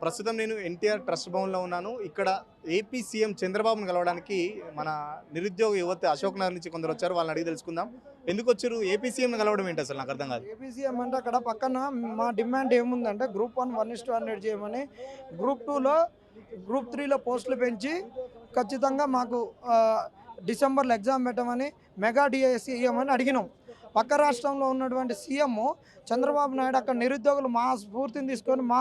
ప్రస్తుతం నేను ఎన్టీఆర్ ట్రస్ట్ భవన్లో ఉన్నాను. ఇక్కడ ఏపీ సీఎం చంద్రబాబును కలవడానికి మన నిరుద్యోగ యువత అశోక్ నగర్ నుంచి కొందరు వచ్చారు. వాళ్ళని అడిగి తెలుసుకుందాం. ఎందుకు వచ్చారు? ఏపీ సీఎంని కలవడం ఏంటి అసలు? నాకు అర్థం కాదు. ఏపీసీఎం అంటే అక్కడ పక్కన మా డిమాండ్ ఏముందంటే గ్రూప్ 1 1:100 చేయమని, గ్రూప్ 2లో గ్రూప్ 3లో పోస్టులు పెంచి ఖచ్చితంగా మాకు డిసెంబర్లో ఎగ్జామ్ పెట్టమని, మెగా డిఎస్సి ఇవ్వమని అడిగినాం. పక్క రాష్ట్రంలో ఉన్నటువంటి సీఎం చంద్రబాబు నాయుడు అక్కడ నిరుద్యోగులు మా స్ఫూర్తిని తీసుకొని, మా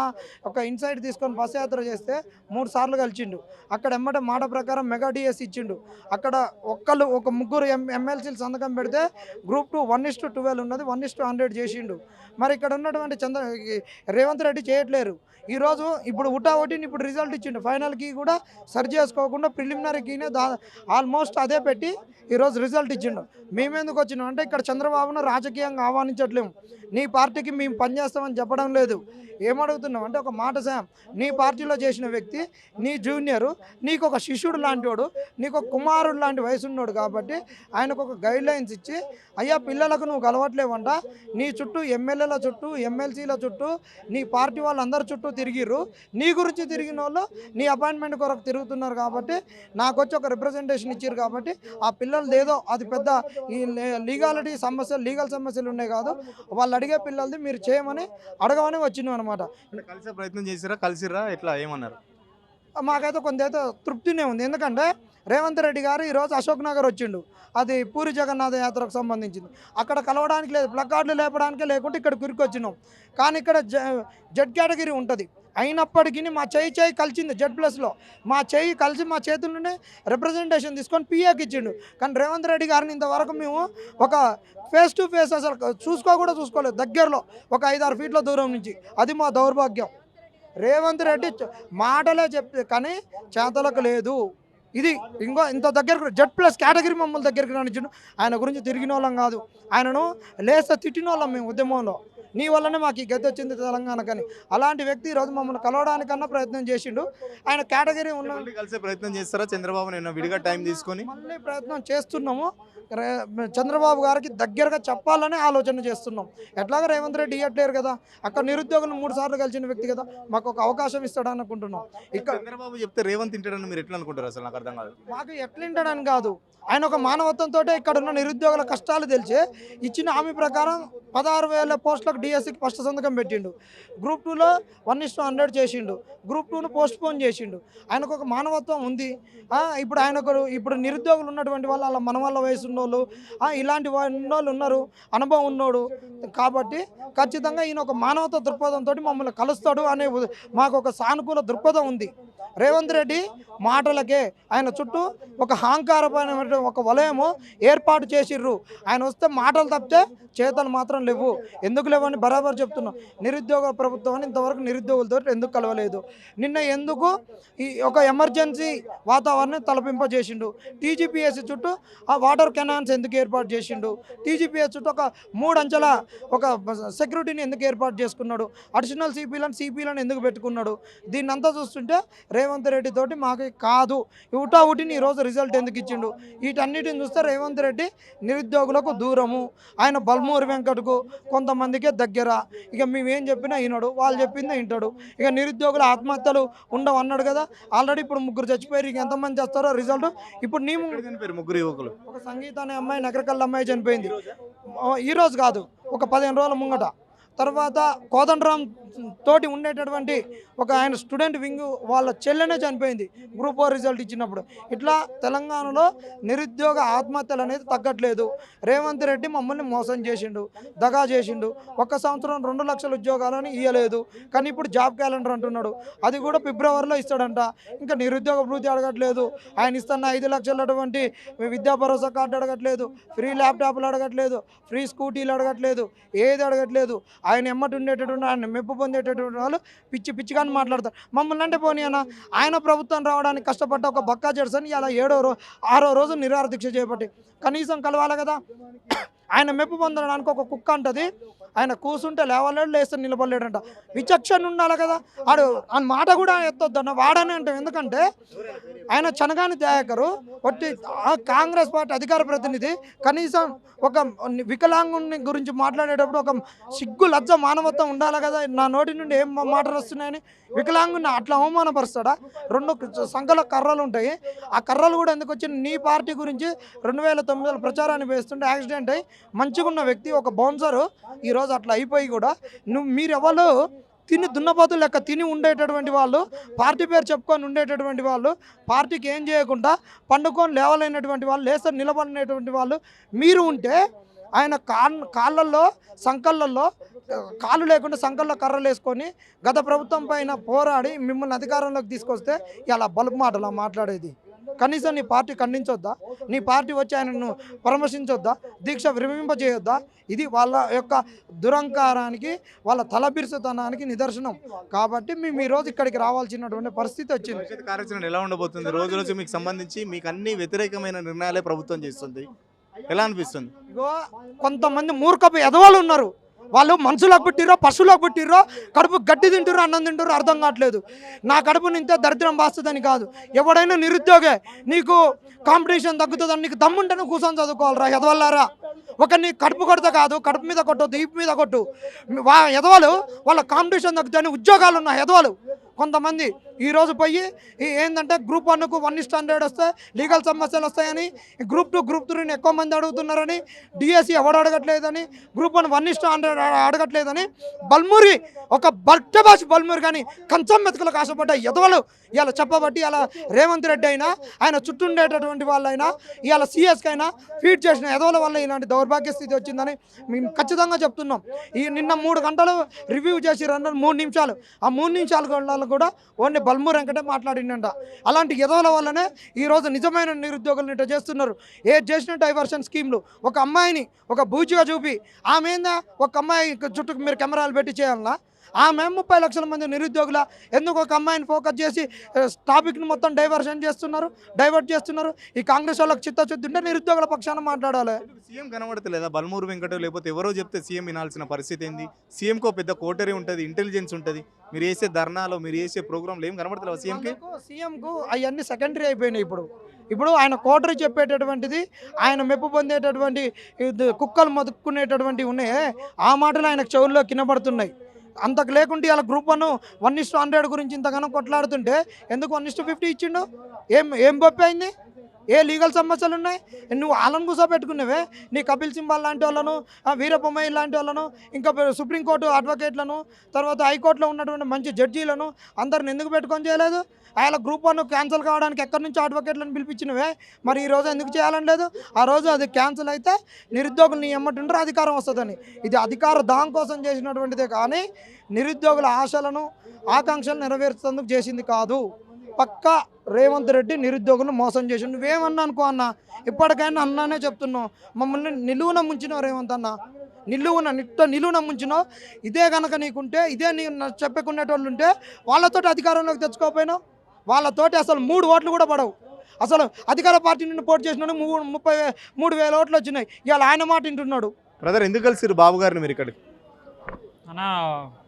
ఒక ఇన్సైట్ తీసుకొని బస్ యాత్ర చేస్తే 3 సార్లు కలిసిండు. అక్కడ ఎమ్మటే మాట ప్రకారం మెగా డిఎస్ ఇచ్చిండు. అక్కడ ఒక ముగ్గురు ఎమ్మెల్సీలు సంతకం పెడితే గ్రూప్ 2 1:12 ఉన్నది 1:100 చేసిండు. మరి ఇక్కడ ఉన్నటువంటి రేవంత్ రెడ్డి చేయట్లేరు. ఈరోజు ఇప్పుడు ఒకటిని ఇప్పుడు రిజల్ట్ ఇచ్చిండు. ఫైనల్కి కూడా సరి చేసుకోకుండా ప్రిలిమినరీకినే ఆల్మోస్ట్ అదే పెట్టి ఈరోజు రిజల్ట్ ఇచ్చిండు. మేమెందుకు వచ్చినాం అంటే ఇక్కడ చంద్రబాబును రాజకీయంగా ఆహ్వానించట్లేము. నీ పార్టీకి మేము పనిచేస్తామని చెప్పడం లేదు. ఏమడుగుతున్నాం అంటే ఒక మాట సాయం, నీ పార్టీలో చేసిన వ్యక్తి నీ జూనియరు, నీకు ఒక శిష్యుడు లాంటివాడు, నీకు ఒక కుమారుడు లాంటి వయసు ఉన్నాడు కాబట్టి ఆయనకు ఒక గైడ్ లైన్స్ ఇచ్చి, అయ్యా పిల్లలకు నువ్వు కలవట్లేవంట, నీ చుట్టూ ఎమ్మెల్యేల చుట్టూ ఎమ్మెల్సీల చుట్టూ నీ పార్టీ వాళ్ళందరి చుట్టూ తిరిగిర్రు, నీ గురించి తిరిగిన వాళ్ళు నీ అపాయింట్మెంట్ కొరకు తిరుగుతున్నారు కాబట్టి నాకు వచ్చి ఒక రిప్రజెంటేషన్ ఇచ్చారు కాబట్టి ఆ పిల్లలది ఏదో అది పెద్ద ఈ లీగల్ సమస్యలు ఉన్నాయి కాదు, వాళ్ళు అడిగే పిల్లలది మీరు చేయమని అడగమని వచ్చినాం అనమాట. కలిసే ప్రయత్నం చేసిరా? కలిసిరా? ఎట్లా ఏమన్నారు? మాకైతే కొంత తృప్తినే ఉంది. ఎందుకంటే రేవంత్ రెడ్డి గారు ఈరోజు అశోక్ నగర్ వచ్చిండు. అది పూరి జగన్నాథ యాత్రకు సంబంధించింది. అక్కడ కలవడానికి లేదు, ప్లకార్డులు లేపడానికే లేకుంటే ఇక్కడ కురికి వచ్చినాం. కానీ ఇక్కడ జెడ్ కేటగిరీ ఉంటుంది. అయినప్పటికీ మా చేయి కలిసింది జెడ్+లో. మా చేయి కలిసి మా చేతుల నుండి రిప్రజెంటేషన్ తీసుకొని పిఏకి ఇచ్చిండు. కానీ రేవంత్ రెడ్డి గారిని ఇంతవరకు మేము ఒక ఫేస్ టు ఫేస్ అసలు చూసుకోలేదు. దగ్గరలో ఒక 5-6 ఫీట్ల దూరం నుంచి. అది మా దౌర్భాగ్యం. రేవంత్ రెడ్డి మాటలే చెప్తే కానీ చేతలకు లేదు. ఇది ఇంత దగ్గరకు జెడ్+ కేటగిరీ మమ్మల్ని దగ్గరికి రానిచ్చిండు. ఆయన గురించి తిరిగిన వాళ్ళం కాదు, ఆయనను లేస్తే తిట్టిన వాళ్ళం మేము ఉద్యమంలో. నీ వల్లనే మాకు ఈ గతి వచ్చింది తెలంగాణకని. అలాంటి వ్యక్తి ఈరోజు మమ్మల్ని కలవడానికన్నా ప్రయత్నం చేసిండు. ఆయన కేటగిరీ ఉన్న కలిసే ప్రయత్నం చేస్తారా? చంద్రబాబు నేను విడిగా టైం తీసుకొని మళ్ళీ ప్రయత్నం చేస్తున్నాము. చంద్రబాబు గారికి దగ్గరగా చెప్పాలని ఆలోచన చేస్తున్నాం. ఎట్లాగా రేవంత్ రెడ్డి ఇవ్వట్లేరు కదా, అక్కడ నిరుద్యోగులు 3 సార్లు కలిసిన వ్యక్తి కదా, మాకు ఒక అవకాశం ఇస్తాడు అనుకుంటున్నాం. ఇక్కడ చంద్రబాబు చెప్తే రేవంత్ తింటాడని మీరు ఎట్లా అనుకుంటారు? అసలు నాకు అర్థం కాదు. మాకు ఎట్లింటాడని కాదు, ఆయన ఒక మానవత్వంతో ఇక్కడ ఉన్న నిరుద్యోగుల కష్టాలు తెలిసి ఇచ్చిన హామీ ప్రకారం 16,000 పోస్టులకు డిఎస్సికి ఫస్ట్ సంతకం పెట్టిండు. గ్రూప్ 2లో 1:100 చేసిండు. గ్రూప్ 2ను పోస్ట్పోన్ చేసిండు. ఆయనకు ఒక మానవత్వం ఉంది. ఇప్పుడు నిరుద్యోగులు ఉన్నటువంటి వాళ్ళు అలా మన వాళ్ళ వయసు ఉన్నోళ్ళు, ఇలాంటి ఉన్నోళ్ళు ఉన్నారు, అనుభవం ఉన్నోడు కాబట్టి ఖచ్చితంగా ఈయన ఒక మానవత దృక్పథంతో మమ్మల్ని కలుస్తాడు అనే మాకు ఒక సానుకూల దృక్పథం ఉంది. రేవంత్ రెడ్డి మాటలకే ఆయన చుట్టూ ఒక అహంకారమైన ఒక వలయము ఏర్పాటు చేసిర్రు. ఆయన వస్తే మాటలు తప్పితే చేతలు మాత్రం లేవు. ఎందుకు లేవని బరాబర్ చెప్తున్నాం. నిరుద్యోగ ప్రభుత్వం అని ఇంతవరకు నిరుద్యోగులతో ఎందుకు కలవలేదు? నిన్న ఎందుకు ఈ ఒక ఎమర్జెన్సీ వాతావరణం తలపింపజేసిండు? టీజీపీఎస్సీ చుట్టూ ఆ వాటర్ కెనాన్స్ ఎందుకు ఏర్పాటు చేసిండు? టీజీపీఎస్ చుట్టూ ఒక 3 అంచెల ఒక సెక్యూరిటీని ఎందుకు ఏర్పాటు చేసుకున్నాడు? అడిషనల్ సిపిలను ఎందుకు పెట్టుకున్నాడు? దీన్నంతా చూస్తుంటే రేవంత్ రెడ్డి తోటి మాకు కాదు. ఒకటిని ఈరోజు రిజల్ట్ ఎందుకు ఇచ్చిండు? వీటన్నిటిని చూస్తే రేవంత్ రెడ్డి నిరుద్యోగులకు దూరము, ఆయన బల్మూరి వెంకటకు కొంతమందికే దగ్గర. ఇక మేమేం చెప్పినా వినడు, వాళ్ళు చెప్పిందే వింటాడు. ఇక నిరుద్యోగుల ఆత్మహత్యలు ఉండవు అన్నాడు కదా, ఆల్రెడీ ఇప్పుడు 3 చచ్చిపోయారు. ఇక ఎంతమంది చేస్తారో రిజల్ట్ ఇప్పుడు నీ 3 యువకులు, ఒక సంగీత అనే అమ్మాయి, నగరకల్ అమ్మాయి చనిపోయింది. ఈరోజు కాదు, ఒక 15 రోజుల ముంగట. తర్వాత కోదండరాం తోటి ఉండేటటువంటి ఒక ఆయన స్టూడెంట్ వింగ్ వాళ్ళ చెల్లెనే చనిపోయింది గ్రూప్ 4 రిజల్ట్ ఇచ్చినప్పుడు. ఇట్లా తెలంగాణలో నిరుద్యోగ ఆత్మహత్యలు అనేది తగ్గట్లేదు. రేవంత్ రెడ్డి మమ్మల్ని మోసం చేసిండు, దగా చేసిండు. 1 సంవత్సరం 2 లక్షల ఉద్యోగాలని ఇవ్వలేదు. కానీ ఇప్పుడు జాబ్ క్యాలెండర్ అంటున్నాడు, అది కూడా ఫిబ్రవరిలో ఇస్తాడంట. ఇంకా నిరుద్యోగ భృతి అడగట్లేదు. ఆయన ఇస్తున్న 5 లక్షలటువంటి విద్యా భరోసా కార్డు అడగట్లేదు, ఫ్రీ ల్యాప్టాప్లు అడగట్లేదు, ఫ్రీ స్కూటీలు అడగట్లేదు, ఏది అడగట్లేదు. ఆయన ఎమ్మటి ఉండేటటువంటి, ఆయన మెప్పు పొందేటటువంటి వాళ్ళు పిచ్చిగా మాట్లాడతారు. మమ్మల్ని అంటే పోనీ అన్న, ఆయన ప్రభుత్వం రావడానికి కష్టపడ్డ ఒక బక్కా జడ్సన్ ఇలా 6వ రోజు నిరాహార దీక్ష చేపట్టి కనీసం కలవాలి కదా. ఆయన మెప్పు పొందడానికి ఒక కుక్క అంటది, ఆయన కూర్చుంటే లేవలేడు, లేస్తే నిలబడలేడంట. విచక్షణ ఉండాలి కదా. ఆడు ఆ మాట కూడా ఎత్తొద్దన్న వాడని అంటాం. ఎందుకంటే ఆయన చనగాని దయాకరు ఒకటి కాంగ్రెస్ పార్టీ అధికార ప్రతినిధి కనీసం ఒక వికలాంగుని గురించి మాట్లాడేటప్పుడు ఒక సిగ్గు లజ్జ మానవత్వం ఉండాలి కదా. నా నోటి నుండి ఏం మాటలు వస్తున్నాయని వికలాంగుని అట్లా అవమానపరుస్తాడా? 2 సంఖ్యలో కర్రలు ఉంటాయి, ఆ కర్రలు కూడా ఎందుకు వచ్చి నీ పార్టీ గురించి 2009లో ప్రచారాన్ని వేస్తుంటే యాక్సిడెంట్ అయ్యి మంచిగా ఉన్న వ్యక్తి ఒక బౌన్సరు ఈరోజు అట్లా అయిపోయి కూడా మీరెవరు తిని దున్నపోతులు లెక్క తిని ఉండేటటువంటి వాళ్ళు, పార్టీ పేరు చెప్పుకొని ఉండేటటువంటి వాళ్ళు, పార్టీకి ఏం చేయకుండా పండుకొని లేవలేనటువంటి వాళ్ళు, లేస్తారు నిలబడినటువంటి వాళ్ళు మీరు ఉంటే ఆయన కాళ్ళల్లో సంకళ్ళల్లో కాళ్ళు లేకుండా సంకల్లో కర్రలు వేసుకొని గత ప్రభుత్వం పైన పోరాడి మిమ్మల్ని అధికారంలోకి తీసుకొస్తే ఇలా బలుపు మాటలా మాట్లాడేది? కనీసం నీ పార్టీ ఖండించొద్దా? నీ పార్టీ వచ్చి ఆయనను పరామర్శించొద్దా? దీక్ష విరమింపజేయొద్దా? ఇది వాళ్ళ యొక్క దురంకారానికి, వాళ్ళ తలబిరుసుతనానికి నిదర్శనం. కాబట్టి మేము ఈరోజు ఇక్కడికి రావాల్సినటువంటి పరిస్థితి వచ్చింది. భవిష్యత్ కార్యాచరణ ఎలా ఉండబోతుంది? రోజు రోజు మీకు సంబంధించి మీకు అన్ని వ్యతిరేకమైన నిర్ణయాలే ప్రభుత్వం చేస్తుంది, ఎలా అనిపిస్తుంది? ఇగో కొంతమంది మూర్ఖపు ఎదవాళ్ళు ఉన్నారు, వాళ్ళు మనుషులకు పుట్టిరో పశువులకు పుట్టిరో కడుపు గడ్డి తింటారో అన్నం తింటారో అర్థం కావట్లేదు. నా కడుపు నింతే దరిద్రం బాస్తుందని కాదు, ఎవడైనా నిరుద్యోగే నీకు కాంపిటీషన్ తగ్గుతుందని నీకు దమ్ముంటేనే కూర్చొని చదువుకోవాలరా ఎదవల్లారా. ఒక నీ కడుపు కొడితే కాదు, కడుపు మీద కొట్టొద్దు, ఈపు మీద కొట్టు. ఎదవలు వాళ్ళ కాంపిటీషన్ తగ్గుతాయని ఉద్యోగాలు ఉన్న ఎదవలు కొంతమంది ఈరోజు పోయి ఏంటంటే గ్రూప్ 1కు 1:100 వస్తే లీగల్ సమస్యలు వస్తాయని, గ్రూప్ 2 గ్రూప్ 3ని ఎక్కువ మంది అడుగుతున్నారని, డిఎస్సి ఎవడు అడగట్లేదని, గ్రూప్ 1 1:100 అడగట్లేదని బల్మూరి ఒక బట్టబాసి బల్మూరి కానీ కంచం మెతుకులకు ఆశపడ్డ ఎదవలు ఇలా చెప్పబట్టి ఇలా రేవంత్ రెడ్డి అయినా ఆయన చుట్టూ ఉండేటటువంటి వాళ్ళైనా ఇవాళ సిఎస్కి అయినా ఫీడ్ చేసిన ఎదవల వల్ల ఇలాంటి దౌర్భాగ్య స్థితి వచ్చిందని మేము ఖచ్చితంగా చెప్తున్నాం. నిన్న 3 గంటలు రివ్యూ చేసి 3 నిమిషాలు, ఆ 3 నిమిషాల కూడా ఓన్లీ బల్మూర్ వెంకటే మాట్లాడిండ. అలాంటి ఎదవల వల్లనే ఈరోజు నిజమైన నిరుద్యోగులను ఇట్లా చేస్తున్నారు. ఏది చేసిన డైవర్షన్ స్కీమ్లు, ఒక అమ్మాయిని ఒక బూచిగా చూపి ఆమె ఏందా ఒక అమ్మాయి చుట్టూ మీరు కెమెరాలు పెట్టి చేయాలన్నా? ఆమె 30 లక్షల మంది నిరుద్యోగుల ఎందుకు ఒక అమ్మాయిని ఫోకస్ చేసి టాపిక్ని మొత్తం డైవర్ట్ చేస్తున్నారు. ఈ కాంగ్రెస్ వాళ్ళకి చిత్తశుద్ధి ఉంటే నిరుద్యోగుల పక్షాన మాట్లాడాలి. సీఎం కనబడతలేదా? బల్మూరు వెంకట లేకపోతే ఎవరో చెప్తే సీఎం వినాల్సిన పరిస్థితి ఏంది? సీఎంకో పెద్ద కోటరీ ఉంటుంది, ఇంటెలిజెన్స్ ఉంటుంది, మీరు చేసే ధర్నాలో మీరు చేసే ప్రోగ్రాంలు ఏం కనబడతలేవు సీఎంకు అవన్నీ సెకండరీ అయిపోయినాయి. ఇప్పుడు ఆయన కోటరీ చెప్పేటటువంటిది, ఆయన మెప్పు పొందేటటువంటి కుక్కలు మొదుక్కునేటటువంటివి ఉన్నాయి, ఆ మాటలు ఆయనకు చెవుల్లో కినబడుతున్నాయి. అంతకు లేకుంటే ఇలా గ్రూప్ 1:100 గురించి ఇంతగానో కొట్లాడుతుంటే ఎందుకు 1:50 ఇచ్చిండు? ఏం బొప్పి అయింది? ఏ లీగల్ సమస్యలు ఉన్నాయి? నువ్వు వాళ్ళని కూర్చోబెట్టుకున్నావే, నీ కపిల్ సింబాల్ లాంటి వాళ్ళను, వీరబొమ్మాయి లాంటి వాళ్ళను, ఇంకా సుప్రీంకోర్టు అడ్వకేట్లను, తర్వాత హైకోర్టులో ఉన్నటువంటి మంచి జడ్జీలను అందరిని ఎందుకు పెట్టుకొని చేయలేదు? ఆయన గ్రూప్ 1 క్యాన్సిల్ కావడానికి ఎక్కడి నుంచి అడ్వకేట్లను పిలిపించినవే, మరి ఈరోజు ఎందుకు చేయాలని లేదు? ఆ రోజు అది క్యాన్సిల్ అయితే నిరుద్యోగులు నీ ఎమ్మటుంటారు అధికారం వస్తుందని. ఇది అధికార దాం కోసం చేసినటువంటిదే కానీ నిరుద్యోగుల ఆశలను ఆకాంక్షలు నెరవేర్చేందుకు చేసింది కాదు. పక్కా రేవంత్ రెడ్డి నిరుద్యోగులను మోసం చేసి నువ్వేమన్నా అనుకో అన్న, ఇప్పటికైనా అన్నానే చెప్తున్నావు, మమ్మల్ని నిలువున ముంచినావు రేవంత్ అన్న, నిలువున ముంచినావు. ఇదే కనుక నీకుంటే, ఇదే నీ చెప్పకునేటోళ్ళు ఉంటే వాళ్ళతోటి అధికారంలోకి తెచ్చుకోకపోయినావు. వాళ్ళతోటి అసలు 3 ఓట్లు కూడా పడవు. అసలు అధికార పార్టీ నుండి పోటీ చేసినాడు 33,000 ఓట్లు వచ్చినాయి. ఇవాళ ఆయన మాట వింటున్నాడు. బ్రదర్ ఎందుకు కలిసిరు బాబు గారిని మీరు ఇక్కడికి? అన్న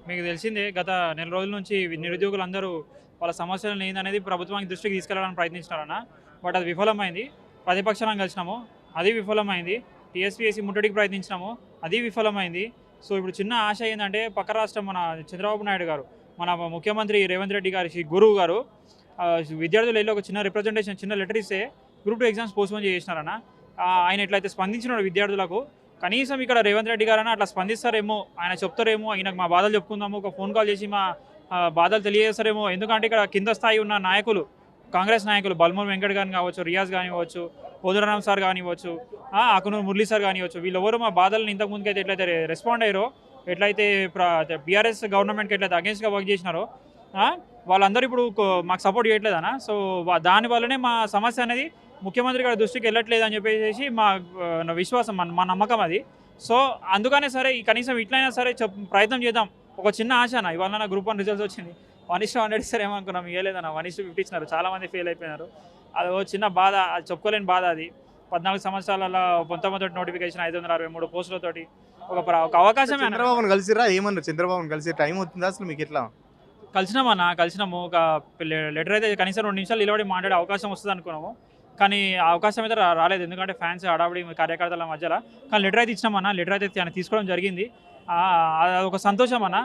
మీకు తెలిసిందే, గత నెల రోజుల నుంచి నిరుద్యోగులు అందరూ వాళ్ళ సమస్యలను ఏందనేది ప్రభుత్వానికి దృష్టికి తీసుకెళ్లడానికి ప్రయత్నిస్తున్నారన్న. బట్ అది విఫలమైంది. ప్రతిపక్షాలను కలిసినాము, అది విఫలమైంది. టీఎస్పీఎస్సీ ముట్టడికి ప్రయత్నించినాము, అది విఫలమైంది. సో ఇప్పుడు చిన్న ఆశ ఏంటంటే పక్క రాష్ట్రం మన చంద్రబాబు నాయుడు గారు, మన ముఖ్యమంత్రి రేవంత్ రెడ్డి గారి గురువు గారు విద్యార్థులు వెళ్ళి ఒక చిన్న రిప్రజెంటేషన్, చిన్న లెటర్ ఇస్తే గ్రూప్ 2 ఎగ్జామ్స్ పోస్ట్పోన్ చేసినారన్న. ఆయన ఎట్లయితే స్పందించినాడు విద్యార్థులకు, కనీసం ఇక్కడ రేవంత్ రెడ్డి గారని అట్లా స్పందిస్తారేమో, ఆయన చెప్తారేమో, ఆయనకు మా బాధలు చెప్పుకుందాము, ఒక ఫోన్ కాల్ చేసి మా బాధలు తెలియజేస్తారేమో. ఎందుకంటే ఇక్కడ కింద స్థాయి ఉన్న నాయకులు, కాంగ్రెస్ నాయకులు బల్మూర్ వెంకట్ గారిని కావచ్చు, రియాజ్ కానివ్వచ్చు, పోదురాం సార్ కానివ్వచ్చు, అకునూరు మురళీ సార్ కానివ్వచ్చు, వీళ్ళెవరు మా బాధలను ఇంతకుముందుకు అయితే ఎట్లయితే రెస్పాండ్ అయ్యారో, ఎట్లయితే బీఆర్ఎస్ గవర్నమెంట్కి ఎట్లయితే అగేన్స్ట్గా వర్క్ చేసినారో వాళ్ళందరూ ఇప్పుడు మాకు సపోర్ట్ చేయట్లేదనా. సో దానివల్లనే మా సమస్య అనేది ముఖ్యమంత్రి గారి దృష్టికి వెళ్ళట్లేదు అని చెప్పేసి మా విశ్వాసం, మా నమ్మకం అది. సో అందుకనే సరే కనీసం ఇట్లయినా సరే ప్రయత్నం చేద్దాం. ఒక చిన్న ఆశనా, ఇవాళ నా గ్రూప్ 1 రిజల్ట్స్ వచ్చింది, 1:100 ఇస్తారు ఏమనుకున్నాం, ఇవ్వలేదన్న 1:50 ఇచ్చినారు. చాలామంది ఫెయిల్ అయిపోయినారు. అది ఒక చిన్న బాధ, అది చెప్పుకోలేని బాధ. అది 14 సంవత్సరాలలో మొట్టమొదటి నోటిఫికేషన్ 563 పోస్టులతోటి ఒక అవకాశమే. చంద్రబాబును కలిసిరా? ఏమన్నారు చంద్రబాబును కలిసి? టైం అవుతుందా అసలు మీకు? ఎట్లా కలిసినాము ఒక లెటర్ అయితే కనీసం 2 నిమిషాలు నిలబడి మాట్లాడే అవకాశం వస్తుంది అనుకున్నాము. కానీ ఆ అవకాశం అయితే రాలేదు. ఎందుకంటే ఫ్యాన్స్ హడావిడి కార్యకర్తల మధ్యలో. కానీ లెటర్ అయితే ఇచ్చినామన్న. లెటర్ అయితే ఆయన తీసుకోవడం జరిగింది. అదొక సంతోషం అన్న.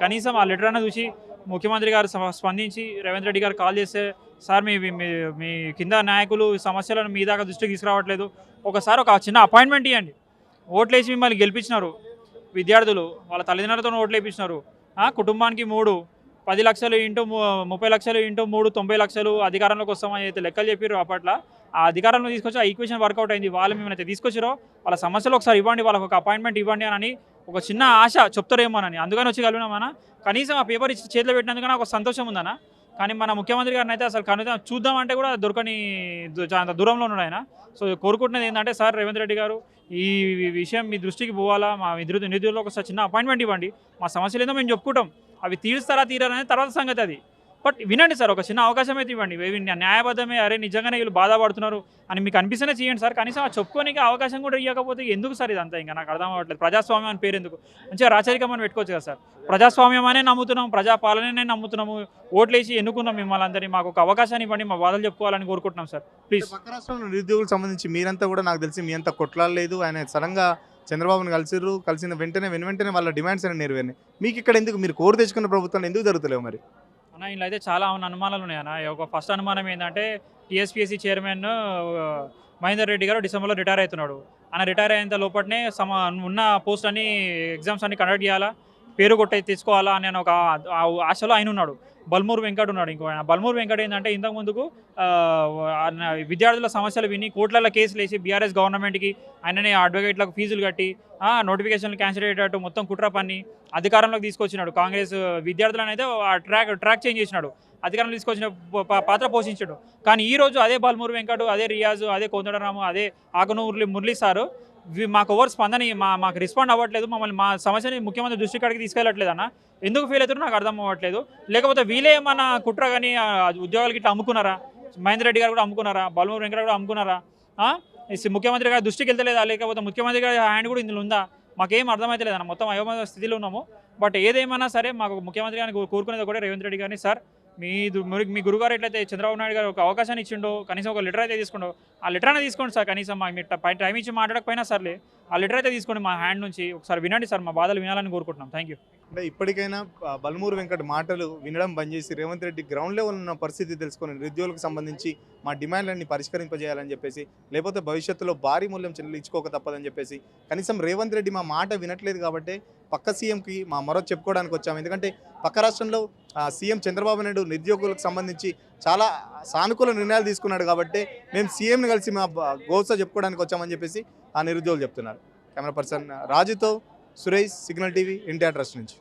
కనీసం ఆ లెటర్ అన్న చూసి ముఖ్యమంత్రి గారు స్పందించి రేవంత్ రెడ్డి గారు కాల్ చేస్తే, సార్ మీ మీ మీ కింద నాయకులు సమస్యలను మీ దాకా దృష్టికి తీసుకురావట్లేదు, ఒకసారి ఒక చిన్న అపాయింట్మెంట్ ఇవ్వండి. ఓట్లేసి మిమ్మల్ని గెలిపించినారు విద్యార్థులు, వాళ్ళ తల్లిదండ్రులతో ఓట్లు వేయించినారు. కుటుంబానికి 3 10 లక్షలు ఇంటూ 30 లక్షలు ఇంటూ 3 90 లక్షలు అధికారంలోకి వస్తామని అయితే లెక్కలు చెప్పారు. అప్పట్లో ఆ అధికారంలో తీసుకొచ్చి ఆ ఈక్వేషన్ వర్కౌట్ అయింది. వాళ్ళు మిమ్మల్ని అయితే తీసుకొచ్చారో వాళ్ళ సమస్యలు ఒకసారి ఇవ్వండి, వాళ్ళకి ఒక అపాయింట్మెంట్ ఇవ్వండి అని ఒక చిన్న ఆశ చెప్తారేమోనని అందుకని వచ్చి కలిగినామన్నా. కనీసం ఆ పేపర్ ఇచ్చి చేతిలో పెట్టినందుకన్నా ఒక సంతోషం ఉందన్న. కానీ మన ముఖ్యమంత్రి గారిని అయితే అసలు కనుక చూద్దామంటే కూడా దొరకని చాలా దూరంలో ఉన్నాడు ఆయన. సో కోరుకుంటున్నది ఏంటంటే, సార్ రేవంత్ రెడ్డి గారు ఈ విషయం మీ దృష్టికి పోవాలా, మా నిధులకు ఒకసారి చిన్న అపాయింట్మెంట్ ఇవ్వండి, మా సమస్యలు ఏందో మేము చెప్పుకుంటాం, అవి తీరారనేది తర్వాత సంగతి అది. బట్ వినండి సార్, ఒక చిన్న అవకాశం అయితే ఇవ్వండి. న్యాయబద్ధమే, అరే నిజంగానే వీళ్ళు బాధపడుతున్నారు అని మీకు అనిపిస్తేనే చేయండి సార్. కనీసం ఆ చెప్పుకోనికి అవకాశం కూడా ఇవ్వకపోతే ఎందుకు సార్ ఇదంతా? ఇంకా నాకు అర్థం అవ్వట్లేదు. ప్రజాస్వామ్యం అని పేరు ఎందుకు? మంచిగా రాచరికం అని పెట్టుకోవచ్చు కదా సార్. ప్రజాస్వామ్యం అనే నమ్ముతున్నాం, ప్రజాపాలనే నమ్ముతున్నాము, ఓట్లేసి ఎన్నుకున్నాం మిమ్మల్ని అందరినీ. మాకు ఒక అవకాశాన్ని ఇవ్వండి, మా బాధలు చెప్పుకోవాలని కోరుకుంటున్నాం సార్, ప్లీజ్. పక్క రాష్ట్రంలో నిరుద్యోగులకు సంబంధించి మీరంతా కూడా నాకు తెలిసి మీ అంతా కొట్లాడలేదు. ఆయన సడన్గా చంద్రబాబును కలిసిన వెంటనే వాళ్ళ డిమాండ్స్ అనేవి నెరవేరినాయి. మీకు ఇక్కడ ఎందుకు, మీరు కోరు తెచ్చుకున్న ప్రభుత్వాన్ని ఎందుకు జరుగుతలేవు మరి? అన్న ఇలా అయితే చాలా అనుమానాలు ఉన్నాయన్న. ఒక ఫస్ట్ అనుమానం ఏంటంటే, టీఎస్పీఎస్సీ చైర్మన్ మహేందర్ రెడ్డి గారు డిసెంబర్లో రిటైర్ అవుతున్నాడు. ఆయన రిటైర్ అయ్యేంత లోపలనే ఉన్న పోస్ట్ అన్ని ఎగ్జామ్స్ అన్ని కండక్ట్ చేయాలా, పేరు కొట్టి తెచ్చుకోవాలా అని ఒక ఆశలో ఆయన ఉన్నాడు. బల్మూరు వెంకట్ ఉన్నాడు ఇంకో ఆయన. బల్మూరు వెంకట్ ఏంటంటే, ఇంతకు ముందుకు విద్యార్థుల సమస్యలు విని కోట్లలో కేసులు వేసి బీఆర్ఎస్ గవర్నమెంట్కి ఆయననే అడ్వకేట్లకు ఫీజులు కట్టి నోటిఫికేషన్లు క్యాన్సిల్ అయ్యేటట్టు మొత్తం కుట్ర పన్ని అధికారంలోకి తీసుకొచ్చినాడు. కాంగ్రెస్ విద్యార్థులను అయితే ట్రాక్ చేంజ్ చేసినాడు, అధికారంలో తీసుకొచ్చిన పాత్ర పోషించాడు. కానీ ఈరోజు అదే బల్మూరు వెంకట్, అదే రియాజు, అదే కోదండరాము, అదే ఆకునూరు మురళీ సారు మాకు ఎవరు స్పందన మాకు రెస్పాండ్ అవ్వట్లేదు, మమ్మల్ని మా సమస్యని ముఖ్యమంత్రి దృష్టి కాడికి తీసుకెళ్ళట్లేదు అన్న. ఎందుకు ఫీల్ అవుతారో నాకు అర్థం అవ్వట్లేదు. లేకపోతే వీళ్ళే మన కుట్ర కానీ ఉద్యోగాలకి ఇట్లా అమ్ముకున్నారా? మహేందర్ రెడ్డి గారు కూడా అమ్ముకున్నారా? బల్మూరు వెంకట కూడా అమ్ముకున్నారా? ముఖ్యమంత్రి గారి దృష్టికి వెళ్తలేదా? లేకపోతే ముఖ్యమంత్రి గారి హ్యాండ్ కూడా ఇందులో ఉందా? మాకేం అర్థమైతే లేదన్న. మొత్తం అయోమయ స్థితిలో ఉన్నాము. బట్ ఏదేమైనా సరే మాకు ముఖ్యమంత్రి గారిని కోరుకునేది కూడా రేవంత్ రెడ్డి గారిని, సార్ మీ గురుగారు ఎట్లయితే చంద్రబాబు నాయుడు గారు ఒక అవకాశాన్ని ఇచ్చిండో, కనీసం ఒక లెటర్ అయితే తీసుకోండి, ఆ లెటర్ అనేది తీసుకోండి సార్. కనీసం మీరు టైం ఇచ్చి మాట్లాడకపోయినా సర్లే, ఆ లెటర్ అయితే తీసుకోండి మా హ్యాండ్ నుంచి. ఒకసారి వినండి సార్, మా బాధలు వినాలని కోరుకుంటున్నాం. Thank you. అంటే ఇప్పటికైనా బల్మూరు వెంకట్ మాటలు వినడం బంద్ చేసి రేవంత్ రెడ్డి గ్రౌండ్ లెవెల్ ఉన్న పరిస్థితి తెలుసుకొని నిరుద్యోగులకు సంబంధించి మా డిమాండ్లన్నీ పరిష్కరింపజేయాలని చెప్పేసి, లేకపోతే భవిష్యత్తులో భారీ మూల్యం చెల్లించుకోక తప్పదని చెప్పేసి, కనీసం రేవంత్ రెడ్డి మా మాట వినట్లేదు కాబట్టి పక్క సీఎంకి మా మొర చెప్పుకోవడానికి వచ్చాము. ఎందుకంటే పక్క రాష్ట్రంలో సీఎం చంద్రబాబు నాయుడు నిరుద్యోగులకు సంబంధించి చాలా సానుకూల నిర్ణయాలు తీసుకున్నాడు కాబట్టి మేము సీఎంని కలిసి మా గోస చెప్పుకోవడానికి వచ్చామని చెప్పేసి ఆ నిరుద్యోగులు చెప్తున్నారు. కెమెరా పర్సన్ రాజుతో Suresh, signal TV, NTR trust నుంచి.